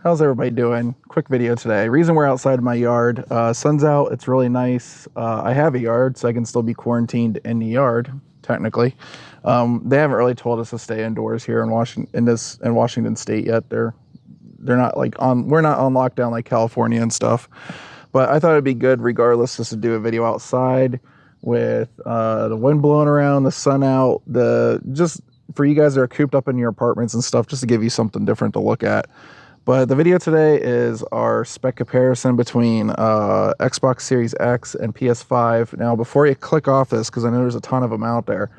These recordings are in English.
How's everybody doing? Quick video today. Reason we're outside my yard. Sun's out. It's really nice. I have a yard, so I can still be quarantined in the yard, technically. They haven't really told us to stay indoors here in Washington State yet. They're not like we're not on lockdown like California and stuff. But I thought it'd be good regardless just to do a video outside with the wind blowing around, the sun out, just for you guys that are cooped up in your apartments and stuff, just to give you something different to look at. But the video today is our spec comparison between Xbox Series X and PS5. Now, before you click off this, because I know there's a ton of them out there,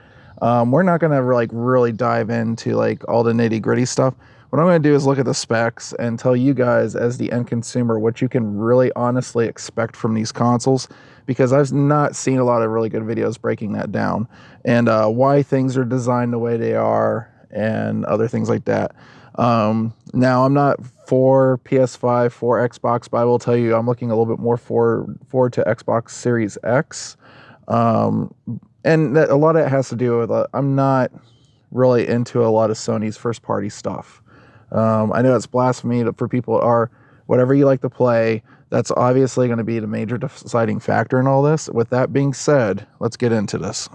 we're not going to really dive into like all the nitty gritty stuff. What I'm going to do is look at the specs and tell you guys as the end consumer what you can really honestly expect from these consoles, because I've not seen a lot of really good videos breaking that down, and why things are designed the way they are and other things like that. Now, I'm not for PS5, for Xbox, but I will tell you I'm looking a little bit more forward to Xbox Series X. And a lot of it has to do with I'm not really into a lot of Sony's first-party stuff. I know it's blasphemy for people that are whatever you like to play. That's obviously going to be the major deciding factor in all this. With that being said, let's get into this.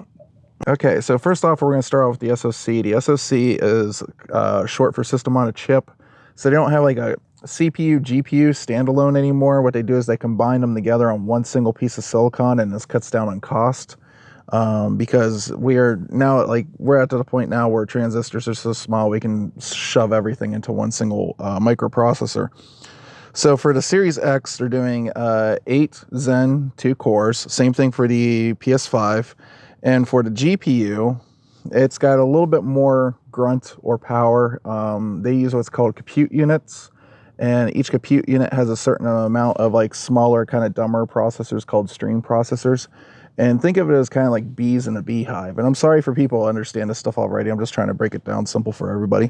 Okay, so first off, we're going to start off with the SoC. The SoC is short for System on a Chip. So they don't have like a CPU, GPU standalone anymore. What they do is they combine them together on one single piece of silicon, and this cuts down on cost. Because we're at the point now where transistors are so small, we can shove everything into one single microprocessor. So for the Series X, they're doing 8 Zen 2 cores. Same thing for the PS5. And for the GPU, it's got a little bit more grunt or power. They use what's called compute units, and each compute unit has a certain amount of like smaller, kind of dumber processors called stream processors. And think of it as kind of like bees in a beehive. And I'm sorry for people who understand this stuff already. I'm just trying to break it down simple for everybody.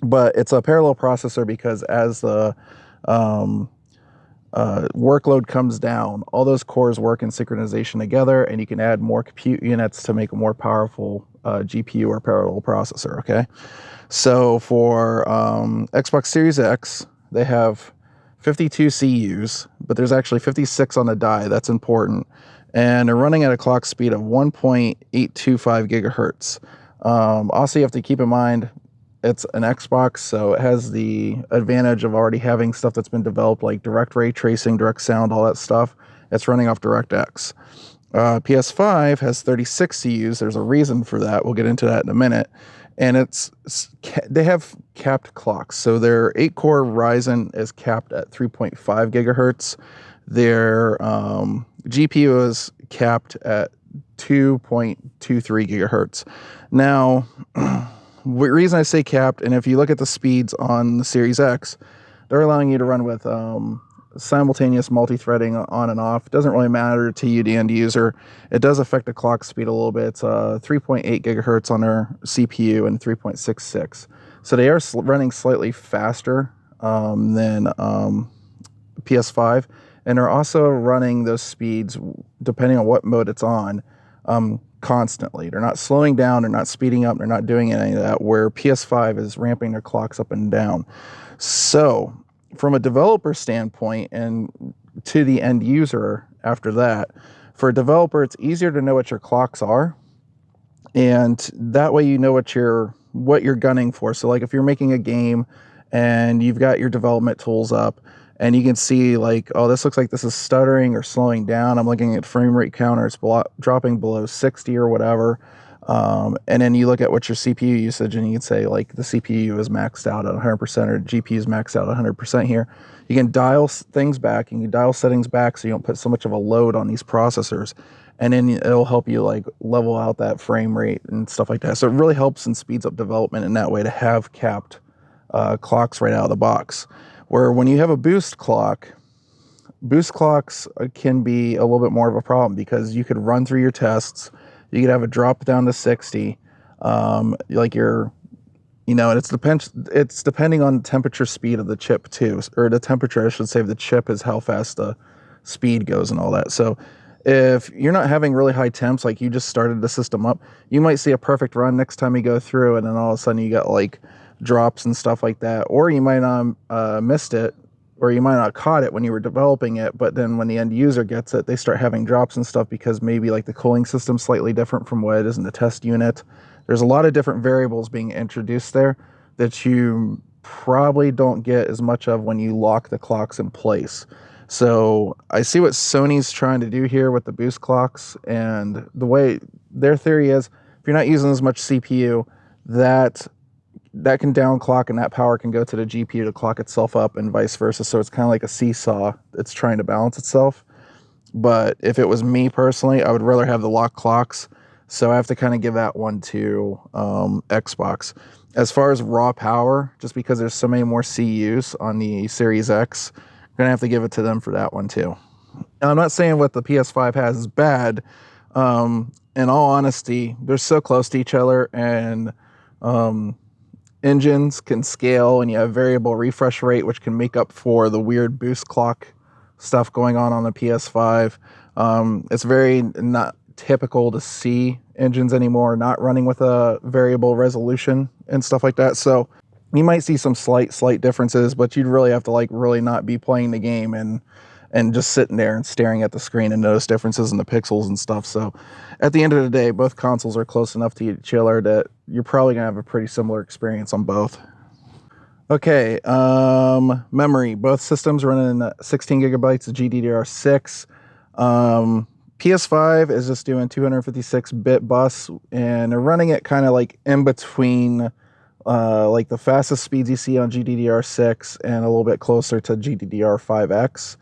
But it's a parallel processor because as the workload comes down, all those cores work in synchronization together, and you can add more compute units to make a more powerful GPU or parallel processor. Okay, so for Xbox Series X, they have 52 CUs, but there's actually 56 on the die. That's important, and they're running at a clock speed of 1.825 gigahertz. Also, you have to keep in mind it's an Xbox, so it has the advantage of already having stuff that's been developed, like direct ray tracing, direct sound, all that stuff. It's running off DirectX. PS5 has 36 CUs. There's a reason for that. We'll get into that in a minute. And they have capped clocks. So their 8-core Ryzen is capped at 3.5 gigahertz. Their GPU is capped at 2.23 gigahertz. Now, the reason I say capped, and if you look at the speeds on the Series X, they're allowing you to run with simultaneous multi-threading on and off. It doesn't really matter to you, the end user. It does affect the clock speed a little bit. It's 3.8 gigahertz on their CPU and 3.66. So they are running slightly faster than PS5. And they're also running those speeds, depending on what mode it's on, constantly. They're not slowing down, they're not speeding up, they're not doing any of that, where PS5 is ramping their clocks up and down. So from a developer standpoint and to the end user after that, for a developer, it's easier to know what your clocks are, and that way you know what you're gunning for. So like if you're making a game and you've got your development tools up, and you can see like, oh, this looks like this is stuttering or slowing down. I'm looking at frame rate counter. It's dropping below 60 or whatever. And then you look at what your CPU usage, and you can say like the CPU is maxed out at 100% or GPU is maxed out at 100% here. You can dial things back, and you can dial settings back so you don't put so much of a load on these processors. And then it'll help you like level out that frame rate and stuff like that. So it really helps and speeds up development in that way to have capped clocks right out of the box. Where when you have a boost clocks can be a little bit more of a problem, because you could run through your tests, you could have a drop down to 60, like and it's depending on the temperature speed of the chip too, or the temperature, I should say, of the chip is how fast the speed goes and all that. So if you're not having really high temps, like you just started the system up, you might see a perfect run next time you go through, and then all of a sudden you got like drops and stuff like that, or you might not missed it, or you might not caught it when you were developing it, but then when the end user gets it, they start having drops and stuff because maybe like the cooling system's slightly different from what it is in the test unit. There's a lot of different variables being introduced there that you probably don't get as much of when you lock the clocks in place. So I see what Sony's trying to do here with the boost clocks, and the way their theory is, if you're not using as much CPU, that can downclock and that power can go to the GPU to clock itself up and vice versa. So it's kind of like a seesaw. It's trying to balance itself. But if it was me personally, I would rather have the lock clocks. So I have to kind of give that one to Xbox. As far as raw power, just because there's so many more CUs on the Series X, I'm going to have to give it to them for that one too. Now, I'm not saying what the PS5 has is bad. In all honesty, they're so close to each other, and engines can scale, and you have variable refresh rate, which can make up for the weird boost clock stuff going on the PS5. It's very not typical to see engines anymore not running with a variable resolution and stuff like that. So you might see some slight differences, but you'd really have to like really not be playing the game and just sitting there and staring at the screen and notice differences in the pixels and stuff. So at the end of the day, both consoles are close enough to each other that you're probably gonna have a pretty similar experience on both. Okay, memory. Both systems running 16 gigabytes of GDDR6. PS5 is just doing 256-bit bus, and they're running it kind of like in between like the fastest speeds you see on GDDR6 and a little bit closer to GDDR5X.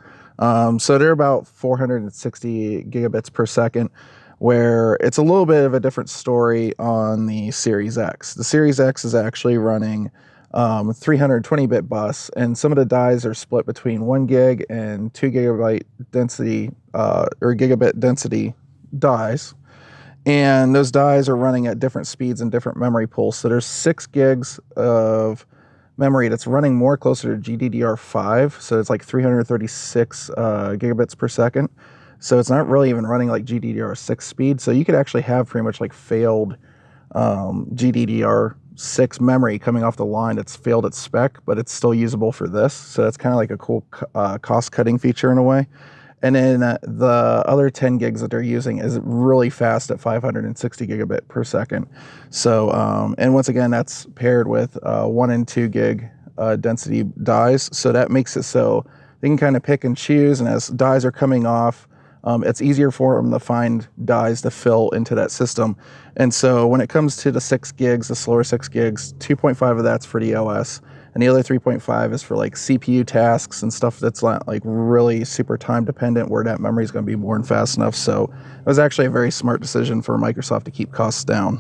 So they're about 460 gigabits per second, where it's a little bit of a different story on the Series X. The Series X is actually running 320-bit bus, and some of the dies are split between 1 gig and 2 gigabyte density or gigabit density dies. And those dies are running at different speeds and different memory pools. So there's 6 gigs of memory that's running more closer to GDDR5. So it's like 336 gigabits per second. So it's not really even running like GDDR6 speed. So you could actually have pretty much like failed GDDR6 memory coming off the line that's failed its spec, but it's still usable for this. So that's kind of like a cool cost-cutting feature in a way. And then the other 10 gigs that they're using is really fast at 560 gigabit per second. So, and once again, that's paired with 1 and 2 gig density dies. So that makes it so they can kind of pick and choose. And as dies are coming off, it's easier for them to find dies to fill into that system. And so when it comes to the 6 gigs, the slower 6 gigs, 2.5 of that's for the OS. And the other 3.5 is for like CPU tasks and stuff that's not like really super time dependent, where that memory is going to be more than fast enough. So it was actually a very smart decision for Microsoft to keep costs down.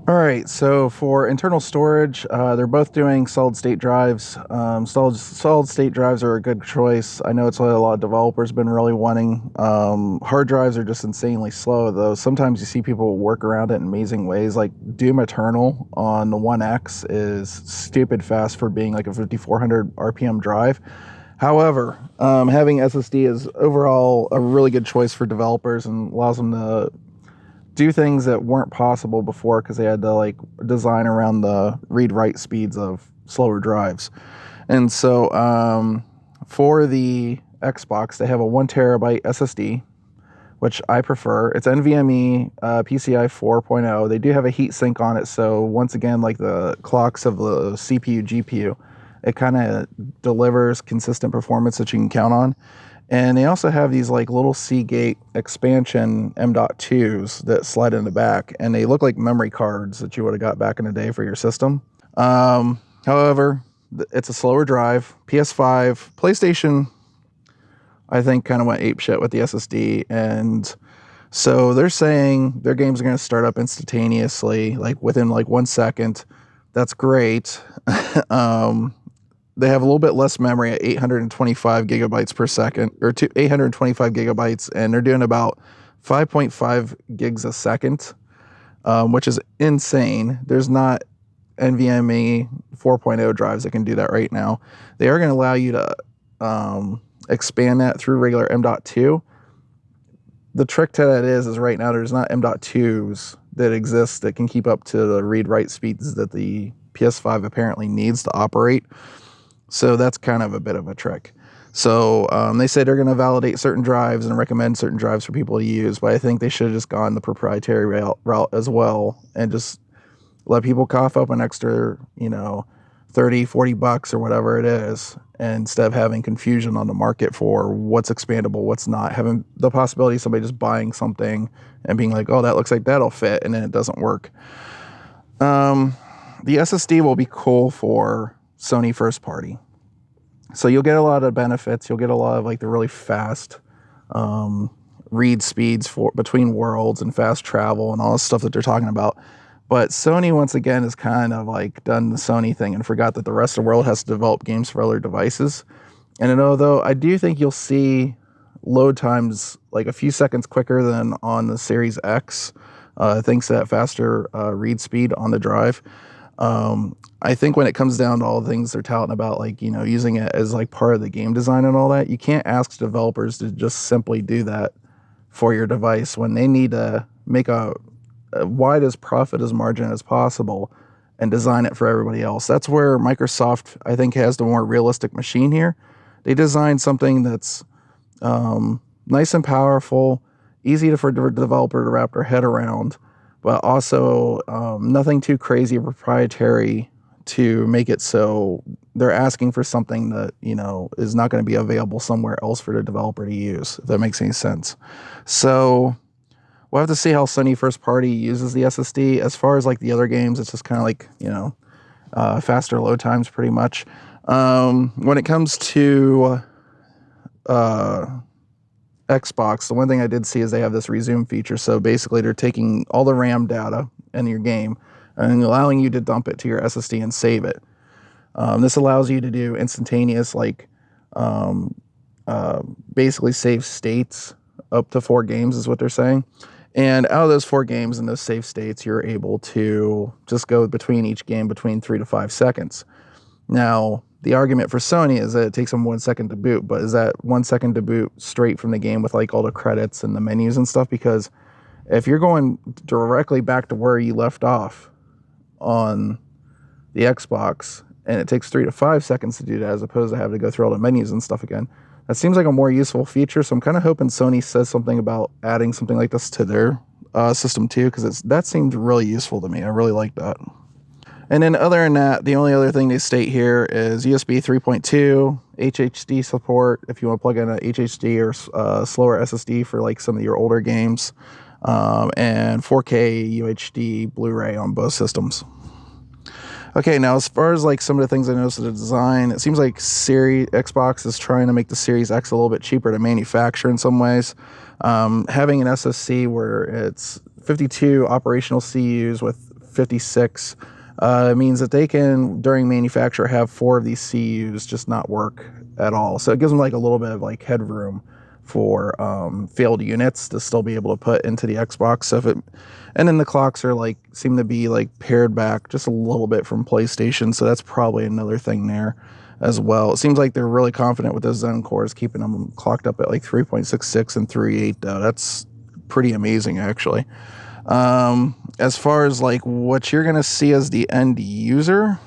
All right, so for internal storage, they're both doing solid state drives. Solid state drives are a good choice. I know it's what a lot of developers have been really wanting. Hard drives are just insanely slow, though. Sometimes you see people work around it in amazing ways. Like Doom Eternal on the One X is stupid fast for being like a 5400 RPM drive. However, having SSD is overall a really good choice for developers and allows them to do things that weren't possible before because they had to like design around the read-write speeds of slower drives. And so for the Xbox, they have a 1 terabyte SSD, which I prefer. It's NVMe PCI 4.0. They do have a heat sink on it, so once again, like the clocks of the CPU, GPU, it kind of delivers consistent performance that you can count on. And they also have these like little Seagate expansion M.2s that slide in the back, and they look like memory cards that you would have got back in the day for your system. However, it's a slower drive. PS5, PlayStation, I think, kind of went apeshit with the SSD, and so they're saying their games are going to start up instantaneously, like within like 1 second. That's great. They have a little bit less memory at 825 gigabytes per second, or 825 gigabytes, and they're doing about 5.5 gigs a second, which is insane. There's not NVMe 4.0 drives that can do that right now. They are going to allow you to expand that through regular M.2. The trick to that is right now there's not M.2s that exist that can keep up to the read-write speeds that the PS5 apparently needs to operate. So that's kind of a bit of a trick. So they say they're going to validate certain drives and recommend certain drives for people to use, but I think they should have just gone the proprietary route as well and just let people cough up an extra, 30, 40 bucks or whatever it is, instead of having confusion on the market for what's expandable, what's not, having the possibility of somebody just buying something and being like, oh, that looks like that'll fit, and then it doesn't work. The SSD will be cool for Sony first party. So you'll get a lot of benefits. You'll get a lot of like the really fast read speeds for between worlds and fast travel and all this stuff that they're talking about. But Sony, once again, has kind of like done the Sony thing and forgot that the rest of the world has to develop games for other devices. And although I do think you'll see load times like a few seconds quicker than on the Series X, thanks to that faster read speed on the drive. I think when it comes down to all the things they're touting about, like, using it as like part of the game design and all that, you can't ask developers to just simply do that for your device when they need to make a wide as profit as margin as possible and design it for everybody else. That's where Microsoft, I think, has the more realistic machine here. They designed something that's nice and powerful, easy for the developer to wrap their head around, but also nothing too crazy or proprietary to make it so they're asking for something that, is not going to be available somewhere else for the developer to use, if that makes any sense. So we'll have to see how Sony first party uses the SSD. As far as like the other games, it's just kind of like, faster load times pretty much. When it comes to Xbox, the one thing I did see is they have this resume feature. So basically they're taking all the RAM data in your game and allowing you to dump it to your SSD and save it. This allows you to do instantaneous, like basically save states up to 4 games is what they're saying. And out of those 4 games in those save states, you're able to just go between each game between 3 to 5 seconds. Now, the argument for Sony is that it takes them 1 second to boot, but is that 1 second to boot straight from the game with like all the credits and the menus and stuff? Because if you're going directly back to where you left off on the Xbox and it takes 3 to 5 seconds to do that as opposed to having to go through all the menus and stuff again, that seems like a more useful feature. So I'm kind of hoping Sony says something about adding something like this to their system too, because that seemed really useful to me. I really like that. And then other than that, the only other thing they state here is USB 3.2, HHD support if you want to plug in a HHD or slower SSD for like some of your older games, and 4K UHD Blu-ray on both systems. Okay, now as far as like some of the things I noticed in the design, it seems like Xbox is trying to make the Series X a little bit cheaper to manufacture in some ways. Having an SoC where it's 52 operational CUs with 56 means that they can, during manufacture, have 4 of these CUs just not work at all. So it gives them like a little bit of like headroom for failed units to still be able to put into the Xbox. So and then the clocks are like seem to be like paired back just a little bit from PlayStation. So that's probably another thing there as well. It seems like they're really confident with those Zen cores, keeping them clocked up at like 3.66 and 3.8 though. That's pretty amazing actually. As far as like what you're going to see as the end user,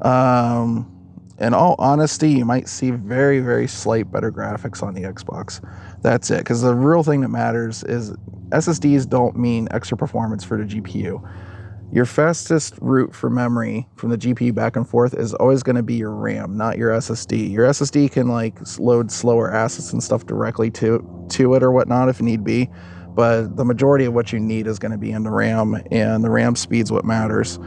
in all honesty, you might see very, very slight better graphics on the Xbox. That's it. Because the real thing that matters is SSDs don't mean extra performance for the GPU. Your fastest route for memory from the GPU back and forth is always going to be your RAM, not your SSD. Your SSD can like load slower assets and stuff directly to it or whatnot if need be. But the majority of what you need is going to be in the RAM, and the RAM speed's what matters.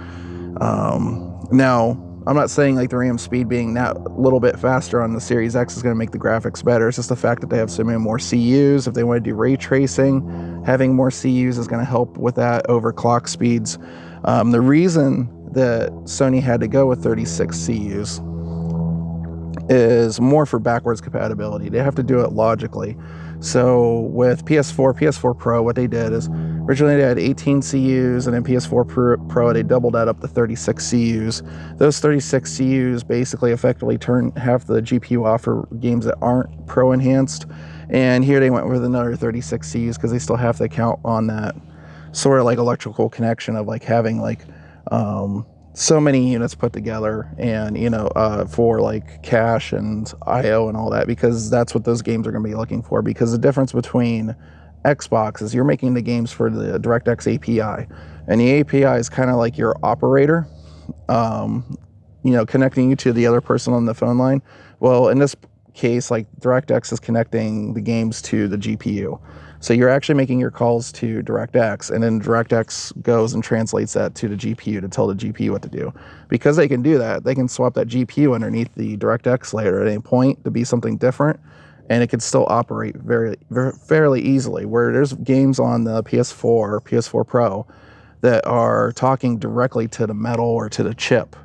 Now, I'm not saying like the RAM speed being that little bit faster on the Series X is going to make the graphics better. It's just the fact that they have so many more CUs. If they want to do ray tracing, having more CUs is going to help with that over clock speeds. The reason that Sony had to go with 36 CUs is more for backwards compatibility. They have to do it logically. So with PS4 Pro, what they did is originally they had 18 CUs, and then PS4 Pro, they doubled that up to 36 CUs. Those 36 CUs basically effectively turn half the GPU off for games that aren't Pro enhanced. And here they went with another 36 CUs because they still have to count on that sort of like electrical connection of like having like so many units put together, and for like cache and IO and all that, because that's what those games are going to be looking for. Because the difference between Xbox is you're making the games for the DirectX API, and the API is kind of like your operator, connecting you to the other person on the phone line. Well, in this case, like DirectX is connecting the games to the GPU. So you're actually making your calls to DirectX, and then DirectX goes and translates that to the GPU to tell the GPU what to do. Because they can do that, they can swap that GPU underneath the DirectX layer at any point to be something different, and it can still operate fairly easily. Where there's games on the PS4 or PS4 Pro that are talking directly to the metal or to the chip,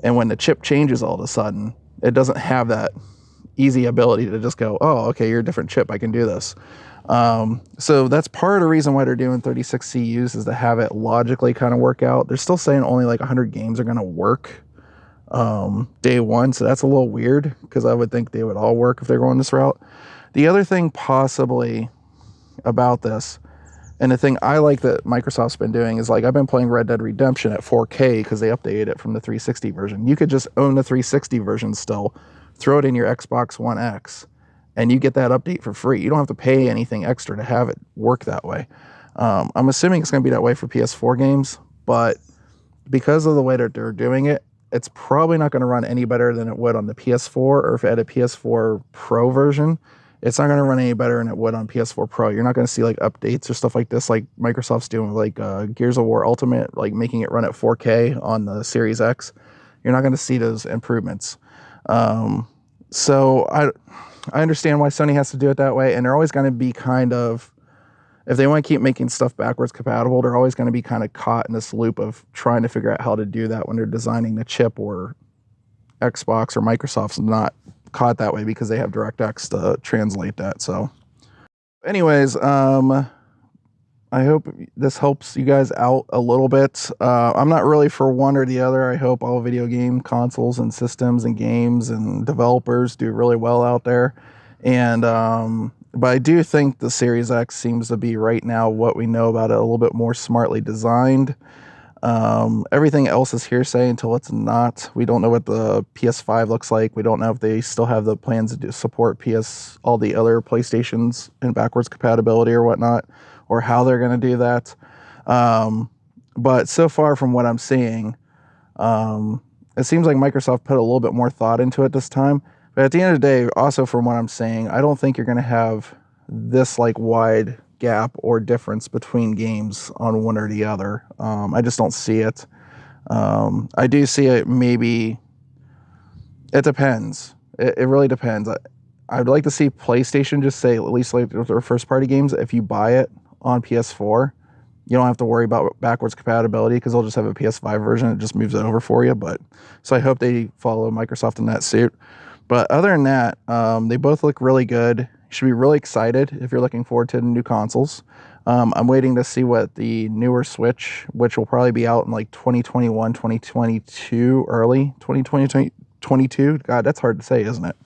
and when the chip changes all of a sudden, it doesn't have that easy ability to just go, oh, okay, you're a different chip, I can do this. So that's part of the reason why they're doing 36 CUs, is to have it logically kind of work out. They're still saying only like 100 games are going to work day one, so that's a little weird, because I would think they would all work if they're going this route. The other thing possibly about this, and the thing I like that Microsoft's been doing, is like I've been playing Red Dead Redemption at 4K because they updated it from the 360 version. You could just own the 360 version still, throw it in your Xbox One X, and you get that update for free. You don't have to pay anything extra to have it work that way. I'm assuming it's going to be that way for PS4 games, but because of the way that they're doing it, it's probably not going to run any better than it would on the PS4, or if it had a PS4 Pro version, it's not going to run any better than it would on PS4 Pro. You're not going to see like updates or stuff like this, like Microsoft's doing, like Gears of War Ultimate, like making it run at 4K on the Series X. You're not going to see those improvements. So I understand why Sony has to do it that way, and they're always going to be kind of, if they want to keep making stuff backwards compatible, they're always going to be kind of caught in this loop of trying to figure out how to do that when they're designing the chip, or Xbox or Microsoft's not caught that way because they have DirectX to translate that. So anyways, I hope this helps you guys out a little bit. I'm not really for one or the other. I hope all video game consoles and systems and games and developers do really well out there. And but I do think the Series X seems to be right now what we know about it, a little bit more smartly designed. Everything else is hearsay until it's not. We don't know what the PS5 looks like. We don't know if they still have the plans to support all the other PlayStations and backwards compatibility or whatnot, or how they're going to do that. But so far from what I'm seeing, it seems like Microsoft put a little bit more thought into it this time. But at the end of the day, also from what I'm saying, I don't think you're going to have this like wide gap or difference between games on one or the other. I just don't see it. I do see it, maybe. It depends. It really depends. I'd like to see PlayStation just say, at least like their first party games, if you buy it on PS4, you don't have to worry about backwards compatibility, because they'll just have a PS5 version. It just moves it over for you. But so I hope they follow Microsoft in that suit. But other than that, they both look really good. You should be really excited if you're looking forward to the new consoles. I'm waiting to see what the newer Switch, which will probably be out in like 2021, 2022, early 2022. God, that's hard to say, isn't it?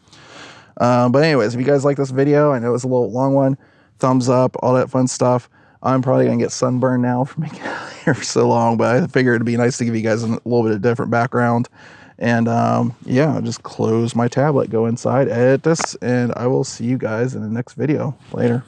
But anyways, if you guys like this video, I know it's a little long one, thumbs up, all that fun stuff. I'm probably going to get sunburned now for making it here for so long, but I figured it'd be nice to give you guys a little bit of different background. And yeah, I'll just close my tablet, go inside, edit this, and I will see you guys in the next video. Later.